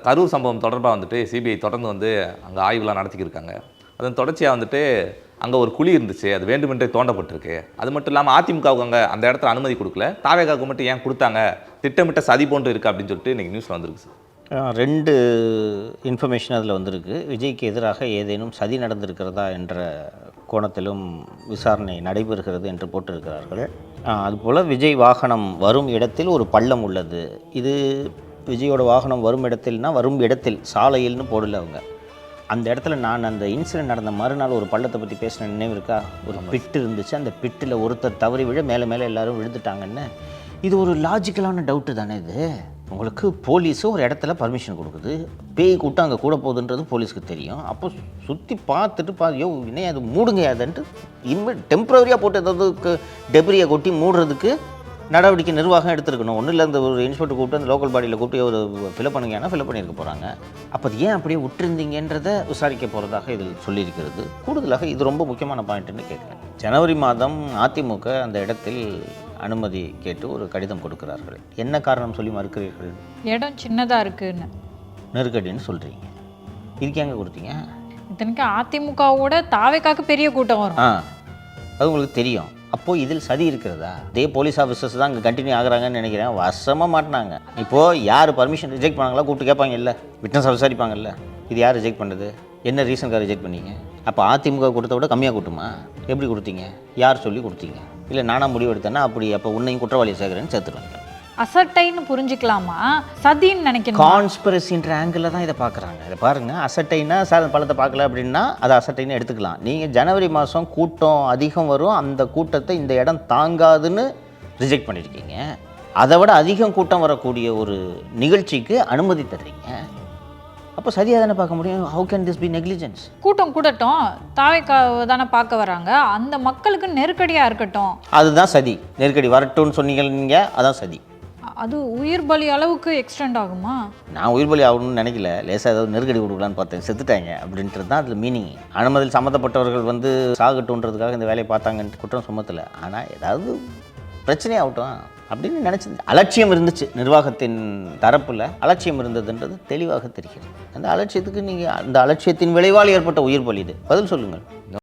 கரூர் சம்பவம் தொடர்பாக வந்துட்டு சிபிஐ தொடர்ந்து வந்து அங்கே ஆய்வுலாம் நடத்திக்கிருக்காங்க. அதன் தொடர்ச்சியாக வந்துட்டு அங்கே ஒரு குழி இருந்துச்சு, அது வேண்டுமென்றே தோண்டப்பட்டிருக்கு. அது மட்டும் இல்லாமல் அதிமுகவுக்கு அங்கே அந்த இடத்துல அனுமதி கொடுக்கல, தாவேகாவுக்கு மட்டும் ஏன் கொடுத்தாங்க, திட்டமிட்ட சதி போன்று இருக்குது அப்படின்னு சொல்லிட்டு இன்றைக்கி நியூஸில் வந்துருக்கு சார். 2 இன்ஃபர்மேஷன் அதில் வந்திருக்கு. விஜய்க்கு எதிராக ஏதேனும் சதி நடந்திருக்கிறதா என்ற கோணத்திலும் விசாரணை நடைபெறுகிறது என்று போட்டிருக்கிறார்கள். அதுபோல் விஜய் வாகனம் வரும் இடத்தில் ஒரு பள்ளம் உள்ளது. இது விஜயோட வாகனம் வரும் இடத்தில்னா வரும் இடத்தில், சாலையில்னு போடல அவங்க. அந்த இடத்துல நான் அந்த இன்சிடென்ட் நடந்த மறுநாள் ஒரு பள்ளத்தை பற்றி பேசின நினைவு இருக்கா? ஒரு பிட்டு இருந்துச்சு, அந்த பிட்டில் ஒருத்தர் தவறி விழ மேலே மேலே எல்லோரும் விழுந்துட்டாங்கன்னு. இது ஒரு லாஜிக்கலான டவுட்டு தானே இது? உங்களுக்கு போலீஸு ஒரு இடத்துல பர்மிஷன் கொடுக்குது, பேய் கூட்டம் அங்கே கூட போகுதுன்றது போலீஸுக்கு தெரியும். அப்போ சுற்றி பார்த்துட்டு யோ இன்னும் அது மூடுங்க அதுன்ட்டு டெம்பரரியாக போட்டு ஏதாவது டெப்ரியை கொட்டி மூடுறதுக்கு நடவடிக்கை நிர்வாகம் எடுத்துருக்கணும். ஒன்றும் இல்லை, அந்த ஒரு இன்ஸ்பெக்டர் கூப்பிட்டு அந்த லோக்கல் பாடியில் கூப்பிட்டு ஒரு ஃபில்அப் பண்ணுங்கன்னா ஃபில்அப் பண்ணியிருக்க போகிறாங்க. அப்போ அது ஏன் அப்படியே விட்டுருந்தீங்கன்றதை விசாரிக்க போகிறதாக இதில் சொல்லியிருக்கிறது. கூடுதலாக இது ரொம்ப முக்கியமான பாயிண்ட்டுன்னு கேட்குறேன். ஜனவரி மாதம் அதிமுக அந்த இடத்தில் அனுமதி கேட்டு ஒரு கடிதம் கொடுக்கிறார்கள். என்ன காரணம் சொல்லி மறுக்கிறீர்கள்? இடம் சின்னதாக இருக்குன்னு, நெருக்கடின்னு சொல்கிறீங்க. இதுக்கு எங்கே கொடுத்தீங்க? இத்தனைக்கு அதிமுகவோட தாவேக்காக்கு பெரிய கூட்டம் வரும். அது உங்களுக்கு தெரியும். அப்போது இதில் சதி இருக்கிறதா? அதே போலீஸ் ஆஃபீஸர்ஸ் தான் அங்கே கண்டினியூ ஆகுறாங்கன்னு நினைக்கிறேன். வசமாக மாட்டினாங்க. இப்போது யார் பர்மிஷன் ரிஜெக்ட் பண்ணாங்களா கூப்பிட்டு கேட்பாங்க, இல்லை விட்னஸ் விசாரிப்பாங்கல்ல, இது யார் ரிஜெக்ட் பண்ணுறது, என்ன ரீசனுக்காக ரிஜெக்ட் பண்ணீங்க? அப்போ அதிமுக கொடுத்த விட கம்மியாக கொடுத்துமா? எப்படி கொடுத்தீங்க? யார் சொல்லி கொடுத்தீங்க? இல்லை நானாக முடிவு எடுத்தேன்னா அப்படி அப்போ உன்னையும் குற்றவாளியை சேர்க்குறேன்னு சேர்த்துருவாங்க. அசட்டைன்னு புரிஞ்சிக்கலாமா, சதின்னு நினைக்கிறேன்? கான்ஸ்பிரசின்ற ஆங்கிளில் தான் இதை பார்க்குறாங்க. இதை பாருங்கள், அசட்டைனா சார் பழத்தை பார்க்கல அப்படின்னா அதை அசட்டைன்னு எடுத்துக்கலாம். நீங்கள் ஜனவரி மாதம் கூட்டம் அதிகம் வரும், அந்த கூட்டத்தை இந்த இடம் தாங்காதுன்னு ரிஜெக்ட் பண்ணியிருக்கீங்க. அதை விட அதிகம் கூட்டம் வரக்கூடிய ஒரு நிகழ்ச்சிக்கு அனுமதி தர்றீங்க. அப்போ சரியாக தானே பார்க்க முடியும். How can this be negligence? கூட்டம் கூடட்டும், தாவேக்கா தானே பார்க்க வராங்க, அந்த மக்களுக்கு நெருக்கடியாக இருக்கட்டும். அதுதான் சதி. நெருக்கடி வரட்டும்னு சொன்னீங்க நீங்கள், அதான் சதி. அது உயிர் பலி அளவுக்கு எக்ஸ்டெண்ட் ஆகுமா? நான் உயிர் பலி ஆகணும்னு நினைக்கல, லேசாக ஏதாவது நெருக்கடி கொடுக்கலான்னு பார்த்தேன், செத்துட்டாங்க அப்படின்றது தான் அதில் மீனிங். அனுமதியில் சம்மந்தப்பட்டவர்கள் வந்து சாகட்டுன்றதுக்காக இந்த வேலையை பார்த்தாங்கன்ட்டு குற்றம் சுமத்தலை. ஆனால் ஏதாவது பிரச்சனையாகட்டும் அப்படின்னு நினச்சது. அலட்சியம் இருந்துச்சு, நிர்வாகத்தின் தரப்பில் அலட்சியம் இருந்ததுன்றது தெளிவாக தெரிகிறது. அந்த அலட்சியத்துக்கு நீங்கள் அந்த அலட்சியத்தின் விளைவால் ஏற்பட்ட உயிர் பலி இது. பதில் சொல்லுங்கள்.